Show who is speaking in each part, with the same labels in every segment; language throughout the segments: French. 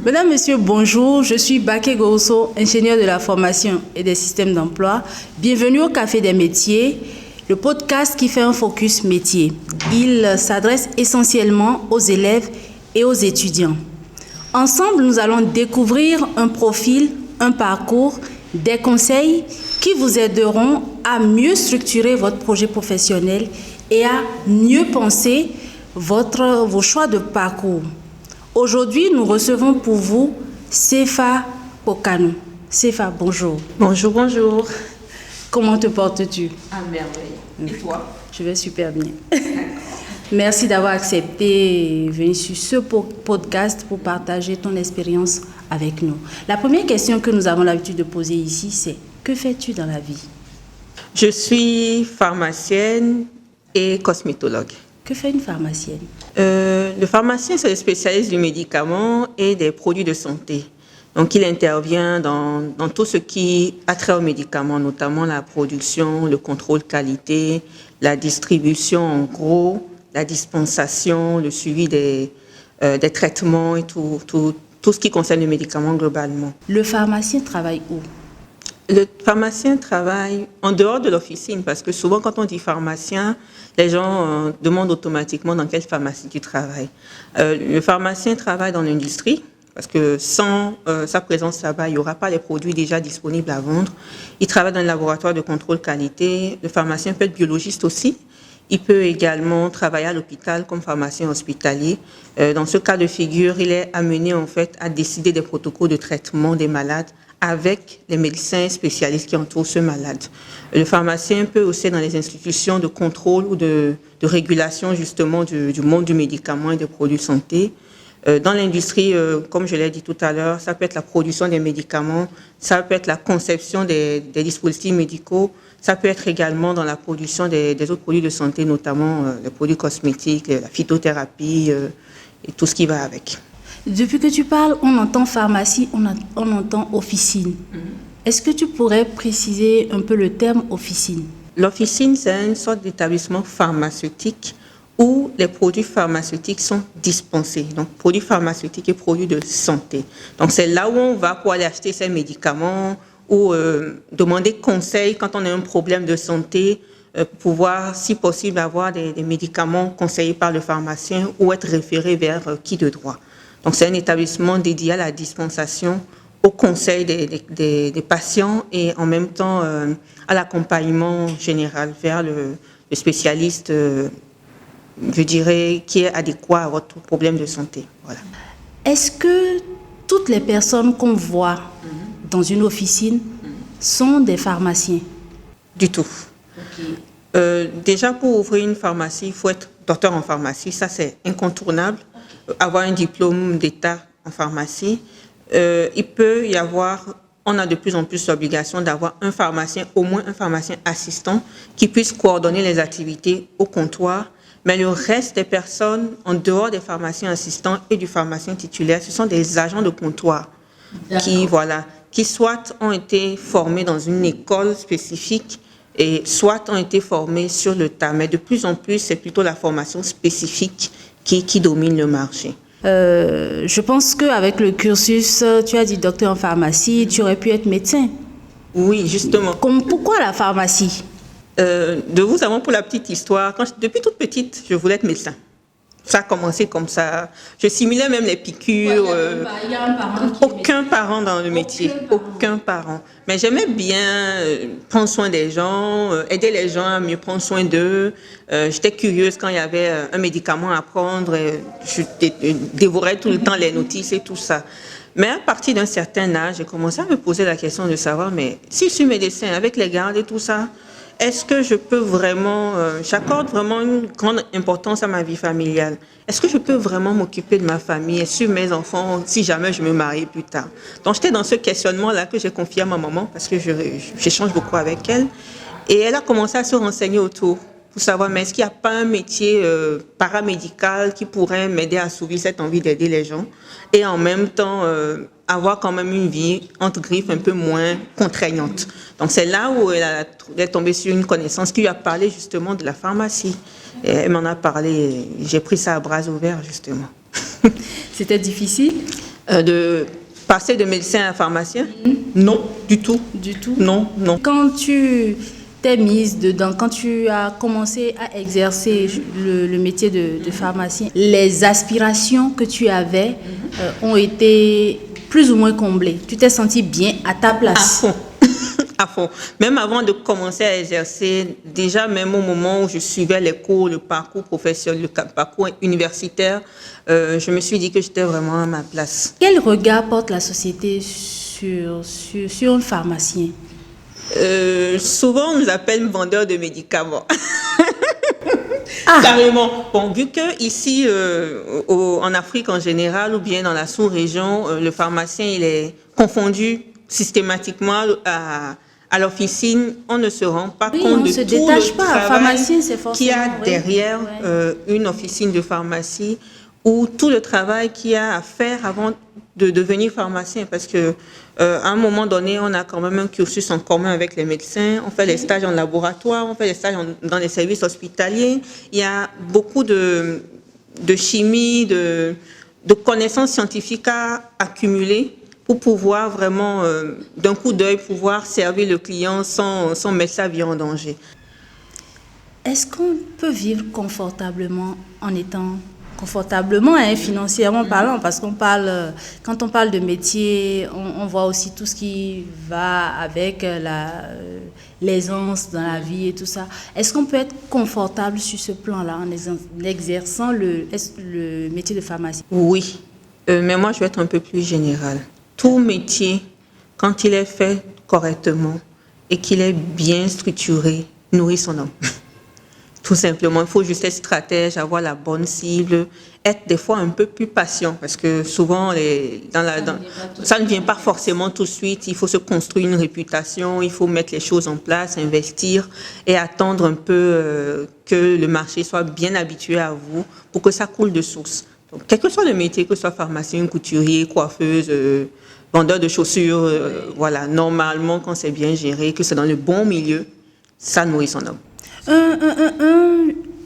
Speaker 1: Mesdames, Messieurs, bonjour. Je suis Baké Goroso, ingénieur de la formation et des systèmes d'emploi. Bienvenue au Café des métiers, le podcast qui fait un focus métier. Il s'adresse essentiellement aux élèves et aux étudiants. Ensemble, nous allons découvrir un profil, un parcours, des conseils qui vous aideront à mieux structurer votre projet professionnel et à mieux penser vos choix de parcours. Aujourd'hui, nous recevons pour vous Sefa Pokanou. Sefa, bonjour.
Speaker 2: Bonjour, bonjour.
Speaker 1: Comment te portes-tu?
Speaker 2: À merveille. Et toi?
Speaker 1: Je vais super bien. Merci d'avoir accepté de venir sur ce podcast pour partager ton expérience avec nous. La première question que nous avons l'habitude de poser ici, c'est que fais-tu dans la vie?
Speaker 2: Je suis pharmacienne et cosmétologue.
Speaker 1: Que fait une pharmacienne?
Speaker 2: Le pharmacien, c'est le spécialiste du médicament et des produits de santé. Donc, il intervient dans tout ce qui a trait aux médicaments, notamment la production, le contrôle qualité, la distribution en gros, la dispensation, le suivi des traitements et tout ce qui concerne les médicaments globalement.
Speaker 1: Le pharmacien travaille où?
Speaker 2: Le pharmacien travaille en dehors de l'officine parce que souvent quand on dit pharmacien, les gens demandent automatiquement dans quelle pharmacie tu travailles. Le pharmacien travaille dans l'industrie parce que sans sa présence là-bas, il n'y aura pas les produits déjà disponibles à vendre. Il travaille dans le laboratoire de contrôle qualité. Le pharmacien peut être biologiste aussi. Il peut également travailler à l'hôpital comme pharmacien hospitalier. Dans ce cas de figure, il est amené en fait à décider des protocoles de traitement des malades avec les médecins spécialistes qui entourent ce malade. Le pharmacien peut aussi dans les institutions de contrôle ou de régulation justement du monde du médicament et des produits de santé. Dans l'industrie, comme je l'ai dit tout à l'heure, ça peut être la production des médicaments, ça peut être la conception des dispositifs médicaux, ça peut être également dans la production des autres produits de santé, notamment les produits cosmétiques, la phytothérapie et tout ce qui va avec.
Speaker 1: Depuis que tu parles, on entend pharmacie, on entend officine. Est-ce que tu pourrais préciser un peu le terme officine?
Speaker 2: L'officine, c'est une sorte d'établissement pharmaceutique où les produits pharmaceutiques sont dispensés. Donc, produits pharmaceutiques et produits de santé. Donc, c'est là où on va pour aller acheter ces médicaments ou demander conseil quand on a un problème de santé, pour pouvoir, si possible, avoir des médicaments conseillés par le pharmacien ou être référé vers qui de droit. Donc, c'est un établissement dédié à la dispensation, au conseil des patients et en même temps à l'accompagnement général vers le spécialiste, je dirais, qui est adéquat à votre problème de santé. Voilà.
Speaker 1: Est-ce que toutes les personnes qu'on voit dans une officine sont des pharmaciens?
Speaker 2: Du tout.
Speaker 1: Okay.
Speaker 2: Déjà, pour ouvrir une pharmacie, il faut être docteur en pharmacie. Ça, c'est incontournable. Avoir un diplôme d'État en pharmacie. Il peut y avoir, on a de plus en plus l'obligation d'avoir un pharmacien, au moins un pharmacien assistant, qui puisse coordonner les activités au comptoir. Mais le reste des personnes, en dehors des pharmaciens assistants et du pharmacien titulaire, ce sont des agents de comptoir qui soit ont été formés dans une école spécifique et soit ont été formés sur le tas. Mais de plus en plus, c'est plutôt la formation spécifique qui domine le marché.
Speaker 1: Je pense qu'avec le cursus, tu as dit docteur en pharmacie, tu aurais pu être médecin.
Speaker 2: Oui, justement.
Speaker 1: Pourquoi la pharmacie?
Speaker 2: De vous avant pour la petite histoire, depuis toute petite, je voulais être médecin. Ça a commencé comme ça. Je simulais même les piqûres.
Speaker 1: Il y a un parent
Speaker 2: aucun parent dans le métier. Aucun parent. Mais j'aimais bien prendre soin des gens, aider les gens à mieux prendre soin d'eux. J'étais curieuse quand il y avait un médicament à prendre. Je dévorais tout le temps les notices et tout ça. Mais à partir d'un certain âge, j'ai commencé à me poser la question de savoir, mais si je suis médecin avec les gardes et tout ça, est-ce que je peux vraiment, j'accorde vraiment une grande importance à ma vie familiale. Est-ce que je peux vraiment m'occuper de ma famille et sur mes enfants si jamais je me marie plus tard? Donc j'étais dans ce questionnement-là que j'ai confié à ma maman parce que j'échange beaucoup avec elle. Et elle a commencé à se renseigner autour. pour savoir, mais est-ce qu'il n'y a pas un métier paramédical qui pourrait m'aider à assouvir cette envie d'aider les gens et en même temps avoir quand même une vie, entre griffes, un peu moins contraignante. Donc c'est là où elle est tombée sur une connaissance qui lui a parlé justement de la pharmacie. Et elle m'en a parlé, j'ai pris ça à bras ouverts justement.
Speaker 1: C'était difficile
Speaker 2: de passer de médecin à pharmacien? Non, du tout.
Speaker 1: Du tout?
Speaker 2: Non, non.
Speaker 1: Quand tu t'es mise dedans, quand tu as commencé à exercer le métier de pharmacien, les aspirations que tu avais ont été plus ou moins comblées. Tu t'es sentie bien à ta place?
Speaker 2: À fond. À fond. Même avant de commencer à exercer, déjà même au moment où je suivais les cours, le parcours professionnel, le parcours universitaire, je me suis dit que j'étais vraiment à ma place.
Speaker 1: Quel regard porte la société sur un pharmacien?
Speaker 2: Souvent, on nous appelle vendeur de médicaments.
Speaker 1: Ah.
Speaker 2: Carrément. Bon, vu que ici, en Afrique en général, ou bien dans la sous-région, le pharmacien, il est confondu systématiquement à l'officine, on ne se rend pas compte de tout le travail qu'il y a derrière une officine de pharmacie ou tout le travail qu'il y a à faire avant de devenir pharmacien. Parce que à un moment donné, on a quand même un cursus en commun avec les médecins. On fait les stages en laboratoire, on fait les stages dans les services hospitaliers. Il y a beaucoup de chimie, de connaissances scientifiques à accumuler pour pouvoir vraiment, d'un coup d'œil, pouvoir servir le client sans mettre sa vie en danger.
Speaker 1: Est-ce qu'on peut vivre confortablement en étant confortablement financièrement parlant, parce qu'on parle, quand on parle de métier, on voit aussi tout ce qui va avec l'aisance dans la vie et tout ça. Est-ce qu'on peut être confortable sur ce plan-là en exerçant le métier de pharmacien?
Speaker 2: Oui, mais moi je vais être un peu plus générale. Tout métier, quand il est fait correctement et qu'il est bien structuré, nourrit son homme. Tout simplement, il faut juste être stratège, avoir la bonne cible, être des fois un peu plus patient, parce que souvent, ça ne vient pas forcément tout de suite. Il faut se construire une réputation, il faut mettre les choses en place, investir et attendre un peu que le marché soit bien habitué à vous pour que ça coule de source. Donc, quel que soit le métier, que ce soit pharmacien, couturier, coiffeuse, vendeur de chaussures, voilà, normalement, quand c'est bien géré, que c'est dans le bon milieu, ça nourrit son homme.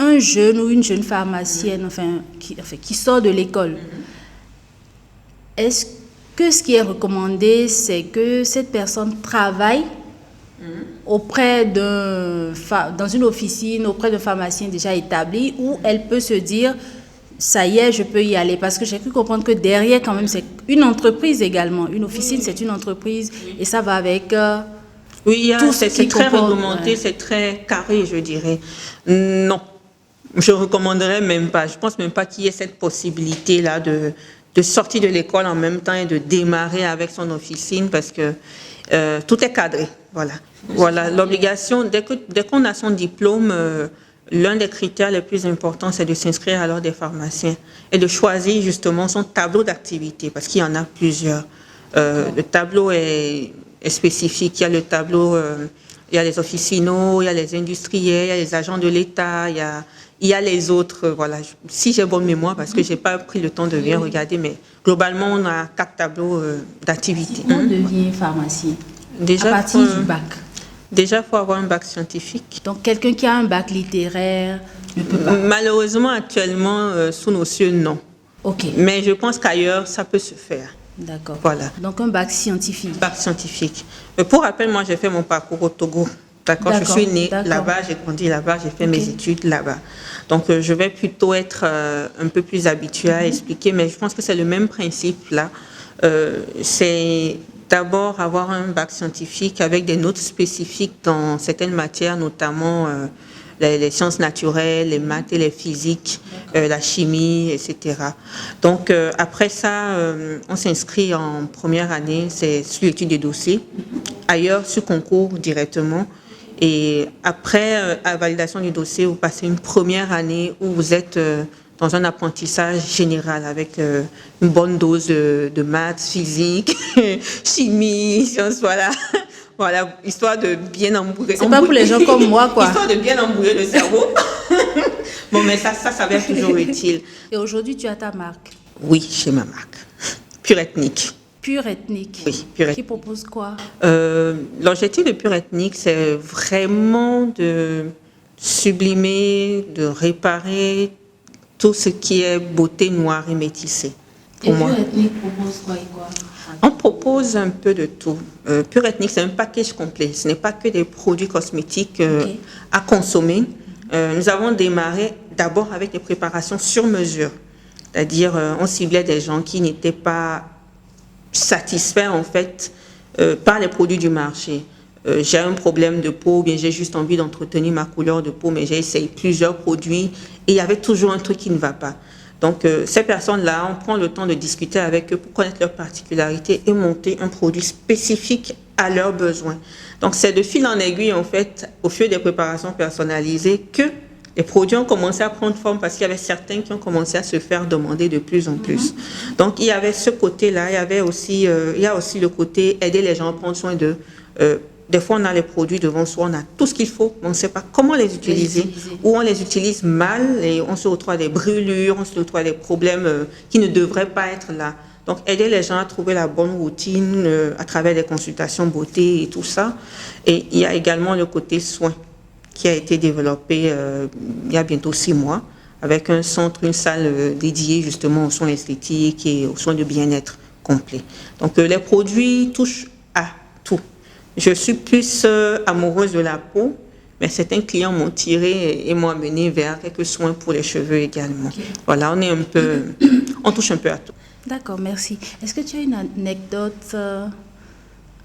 Speaker 1: Un jeune ou une jeune pharmacienne qui sort de l'école, est-ce que ce qui est recommandé, c'est que cette personne travaille dans une officine, auprès d'un pharmacien déjà établi, ou elle peut se dire, ça y est, je peux y aller? Parce que j'ai cru comprendre que derrière, quand même, c'est une entreprise également. Une officine, c'est une entreprise, et ça va avec...
Speaker 2: Oui, c'est très réglementé, c'est très carré, je dirais. Non, je ne recommanderais même pas. Je ne pense même pas qu'il y ait cette possibilité-là de sortir de l'école en même temps et de démarrer avec son officine, parce que tout est cadré. Voilà, l'obligation, dès qu'on a son diplôme, l'un des critères les plus importants, c'est de s'inscrire à l'ordre des pharmaciens et de choisir justement son tableau d'activité, parce qu'il y en a plusieurs. Le tableau est spécifique. Il y a le tableau, il y a les officinaux, il y a les industriels, il y a les agents de l'État, il y a les autres. Voilà. Si j'ai bonne mémoire, parce que je n'ai pas pris le temps de bien regarder, mais globalement, on a 4 tableaux d'activité.
Speaker 1: On devient pharmacien à partir du bac.
Speaker 2: Déjà, il faut avoir un bac scientifique.
Speaker 1: Donc, quelqu'un qui a un bac littéraire ne peut pas?
Speaker 2: Malheureusement, actuellement, sous nos cieux, non.
Speaker 1: OK.
Speaker 2: Mais je pense qu'ailleurs, ça peut se faire.
Speaker 1: D'accord.
Speaker 2: Voilà.
Speaker 1: Donc, un bac scientifique.
Speaker 2: Bac scientifique. Pour rappel, moi, j'ai fait mon parcours au Togo. D'accord. Je suis née là-bas, j'ai grandi là-bas, j'ai fait mes études là-bas. Donc, je vais plutôt être un peu plus habituée à expliquer, mais je pense que c'est le même principe là. C'est d'abord avoir un bac scientifique avec des notes spécifiques dans certaines matières, notamment les sciences naturelles, les maths et les physiques, la chimie, etc. Donc, après ça, on s'inscrit en première année, c'est sur l'étude des dossiers, ailleurs sur concours directement. Et après la validation du dossier, vous passez une première année où vous êtes dans un apprentissage général avec une bonne dose de maths, physique, chimie, sciences, voilà. Voilà, histoire de bien embourer.
Speaker 1: C'est pas pour les gens comme moi, quoi.
Speaker 2: Histoire de bien embourer le cerveau. Bon, mais ça s'avère toujours utile.
Speaker 1: Et aujourd'hui, tu as ta marque.
Speaker 2: Oui, j'ai ma marque. Pure Ethnique.
Speaker 1: Pure Ethnique.
Speaker 2: Oui, Pure Ethnique.
Speaker 1: Qui propose quoi?
Speaker 2: L'objectif de Pure Ethnique, c'est vraiment de sublimer, de réparer tout ce qui est beauté noire et métissée.
Speaker 1: Et Pure Ethnique propose quoi et quoi?
Speaker 2: On propose un peu de tout. Pure Ethnique, c'est un package complet. Ce n'est pas que des produits cosmétiques à consommer. Nous avons démarré d'abord avec des préparations sur mesure. C'est-à-dire, on ciblait des gens qui n'étaient pas satisfaits, en fait, par les produits du marché. J'ai un problème de peau, bien j'ai juste envie d'entretenir ma couleur de peau, mais j'ai essayé plusieurs produits et il y avait toujours un truc qui ne va pas. Donc, ces personnes-là, on prend le temps de discuter avec eux pour connaître leurs particularités et monter un produit spécifique à leurs besoins. Donc, c'est de fil en aiguille, en fait, au fil des préparations personnalisées, que les produits ont commencé à prendre forme parce qu'il y avait certains qui ont commencé à se faire demander de plus en plus. Donc, il y avait ce côté-là. Il y a aussi le côté aider les gens à prendre soin d'eux. Des fois, on a les produits devant soi, on a tout ce qu'il faut, mais on ne sait pas comment les utiliser, ou on les utilise mal et on se retrouve à des brûlures, on se retrouve à des problèmes qui ne devraient pas être là. Donc, aider les gens à trouver la bonne routine à travers des consultations beauté et tout ça. Et il y a également le côté soins qui a été développé il y a bientôt 6 mois, avec un centre, une salle dédiée justement aux soins esthétiques et aux soins de bien-être complet. Donc, les produits touchent à tout. Je suis plus amoureuse de la peau, mais certains clients m'ont tiré et m'ont amené vers quelques soins pour les cheveux également. Okay. Voilà, on touche un peu à tout.
Speaker 1: D'accord, merci. Est-ce que tu as une anecdote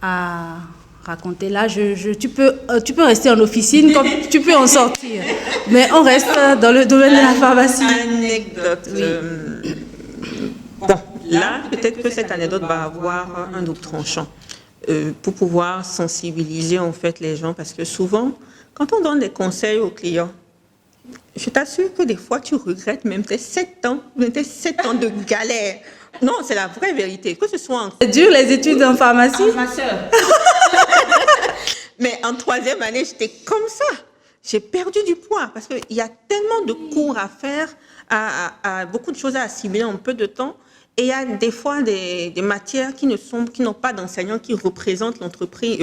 Speaker 1: à raconter? Là, tu peux rester en officine, comme tu peux en sortir. Mais on reste dans le domaine de la pharmacie.
Speaker 2: Anecdote. Oui. Bon, là, peut-être que cette anecdote va avoir un double tranchant. Pour pouvoir sensibiliser en fait les gens, parce que souvent, quand on donne des conseils aux clients, je t'assure que des fois tu regrettes même tes 7 ans de galère. Non, c'est la vraie vérité. Que ce soit en...
Speaker 1: C'est dur les études en pharmacie?
Speaker 2: Ma soeur. Mais en 3e année, j'étais comme ça. J'ai perdu du poids parce qu'il y a tellement de cours à faire, à beaucoup de choses à assimiler en peu de temps. Et il y a des fois des matières qui n'ont pas d'enseignants qui représentent l'entreprise,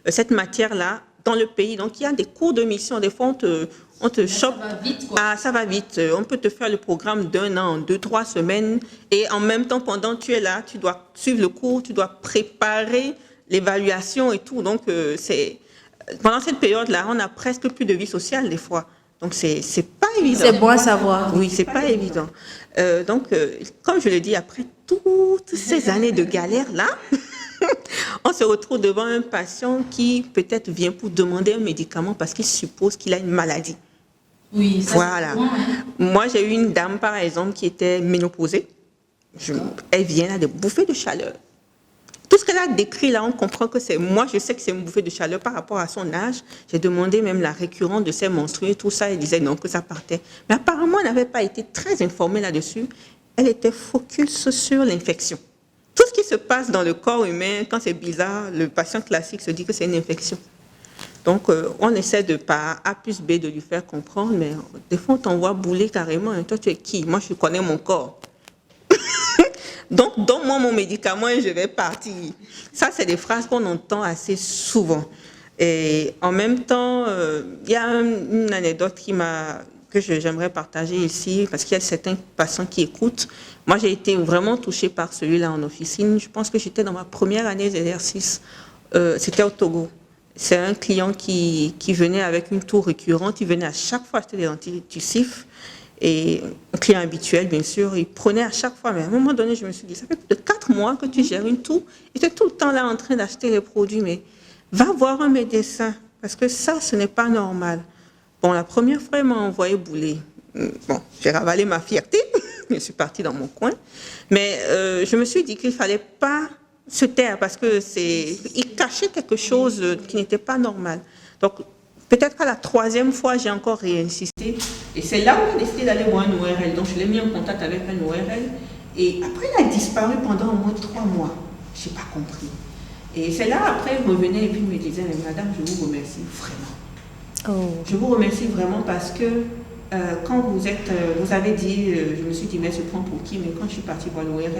Speaker 2: cette matière-là dans le pays. Donc, il y a des cours de mission. Des fois, on te chope.
Speaker 1: Ça va vite, quoi.
Speaker 2: Ah, ça va vite. On peut te faire le programme d'1 an, 2-3 semaines. Et en même temps, pendant que tu es là, tu dois suivre le cours, tu dois préparer l'évaluation et tout. Donc, pendant cette période-là, on a presque plus de vie sociale des fois. Donc, c'est pas évident.
Speaker 1: C'est bon à savoir.
Speaker 2: Oui, c'est pas évident. Donc, comme je le dis, après toutes ces années de galère-là, on se retrouve devant un patient qui peut-être vient pour demander un médicament parce qu'il suppose qu'il a une maladie.
Speaker 1: Oui, ça
Speaker 2: voilà.
Speaker 1: C'est bon, hein.
Speaker 2: Moi, j'ai eu une dame, par exemple, qui était ménopausée. Elle vient là de bouffées de chaleur. Tout ce qu'elle a décrit là, on comprend que c'est... Moi, je sais que c'est une bouffée de chaleur par rapport à son âge. J'ai demandé même la récurrence de ses menstrues, tout ça. Elle disait non, que ça partait. Mais apparemment, elle n'avait pas été très informée là-dessus. Elle était focus sur l'infection. Tout ce qui se passe dans le corps humain, quand c'est bizarre, le patient classique se dit que c'est une infection. Donc, on essaie de, par A plus B, de lui faire comprendre, mais des fois, on t'envoie bouler carrément. Et toi, tu es qui? Moi, je connais mon corps. Donc, donne-moi mon médicament et je vais partir. Ça, c'est des phrases qu'on entend assez souvent. Et en même temps, il y a une anecdote que j'aimerais partager ici, parce qu'il y a certains patients qui écoutent. Moi, j'ai été vraiment touchée par celui-là en officine. Je pense que j'étais dans ma première année d'exercice. C'était au Togo. C'est un client qui venait avec une toux récurrente. Il venait à chaque fois acheter des antitussifs. Et un client habituel, bien sûr, il prenait à chaque fois. Mais à un moment donné, je me suis dit, ça fait plus de 4 mois que tu gères une toux. Et tu es tout le temps là en train d'acheter les produits. Mais va voir un médecin, parce que ça, ce n'est pas normal. Bon, la première fois, il m'a envoyé bouler. Bon, j'ai ravalé ma fierté. Je suis partie dans mon coin. Mais je me suis dit qu'il ne fallait pas se taire, parce qu'il cachait quelque chose qui n'était pas normal. Donc, peut-être qu'à la 3e fois, j'ai encore réinsisté. Et c'est là où j'ai décidé d'aller voir un ORL. Donc, je l'ai mis en contact avec un ORL. Et après, il a disparu pendant au moins 3 mois. Je n'ai pas compris. Et c'est là, après, il revenait et puis il me disait, mais madame, je vous remercie vraiment.
Speaker 1: Oh.
Speaker 2: Je vous remercie vraiment parce que quand vous avez dit, je me suis dit, mais je prends pour qui, mais quand je suis partie voir l'ORL,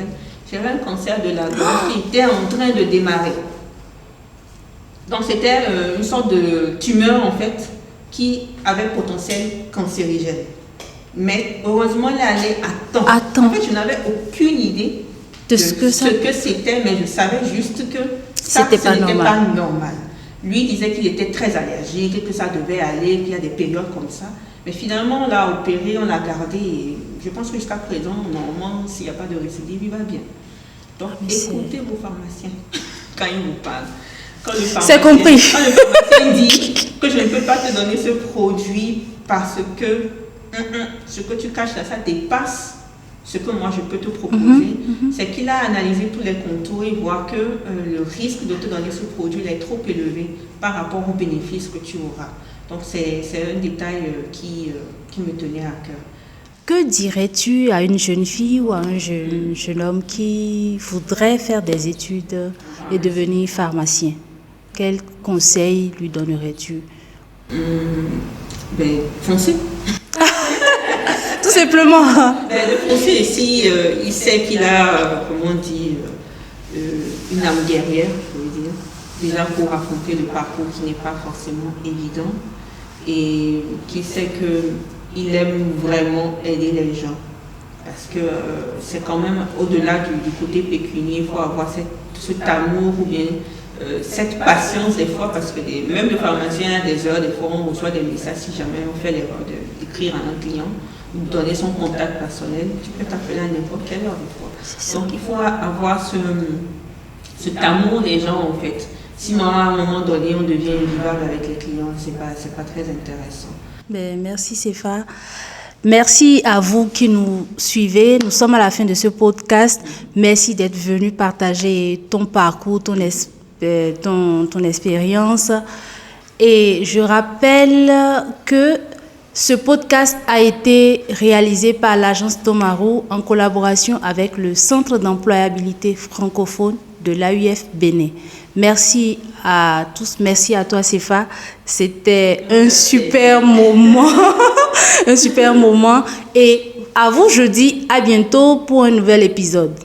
Speaker 2: j'avais un cancer de la gorge qui était en train de démarrer. Donc c'était une sorte de tumeur en fait qui avait potentiel cancérigène. Mais heureusement, elle est allée à temps. En fait, je n'avais aucune idée de ce que c'était, mais je savais juste que ça, ce n'était pas normal. Lui disait qu'il était très allergique, que ça devait aller, qu'il y a des périodes comme ça. Mais finalement, on l'a opéré, on l'a gardé. Et je pense que jusqu'à présent, normalement, s'il n'y a pas de récidive, il va bien. Donc, écoutez vos pharmaciens quand ils vous parlent.
Speaker 1: C'est compris.
Speaker 2: Quand le pharmacien dit que je ne peux pas te donner ce produit parce que ce que tu caches là, ça dépasse ce que moi je peux te proposer, c'est qu'il a analysé tous les contours et voit que le risque de te donner ce produit est trop élevé par rapport aux bénéfices que tu auras. Donc c'est un détail qui me tenait à cœur.
Speaker 1: Que dirais-tu à une jeune fille ou à un jeune homme qui voudrait faire des études et devenir pharmacien? Quel conseil lui donnerais-tu?
Speaker 2: Foncez.
Speaker 1: Tout simplement.
Speaker 2: De foncer ici, il sait qu'il a, comment on dit, une âme guerrière, je veux dire, déjà pour affronter le parcours qui n'est pas forcément évident et qui sait qu'il aime vraiment aider les gens. Parce que c'est quand même au-delà du côté pécunier, il faut avoir cet amour ou bien cette patience des fois, parce que même le pharmacien a des heures, des fois on reçoit des messages si jamais on fait l'erreur d'écrire à un client ou de donner son contact personnel, tu peux t'appeler à n'importe quelle heure des fois. Donc il faut avoir cet amour des gens en fait. Sinon à un moment donné on devient invivable avec les clients, c'est pas très intéressant.
Speaker 1: Merci Sefa. Merci à vous qui nous suivez. Nous sommes à la fin de ce podcast. Merci d'être venu partager ton parcours, ton expérience. Et je rappelle que ce podcast a été réalisé par l'agence Tomaro en collaboration avec le Centre d'employabilité francophone de l'AUF Bénin. Merci à tous, merci à toi Sefa. C'était un super moment, un super moment. Et à vous, je dis à bientôt pour un nouvel épisode.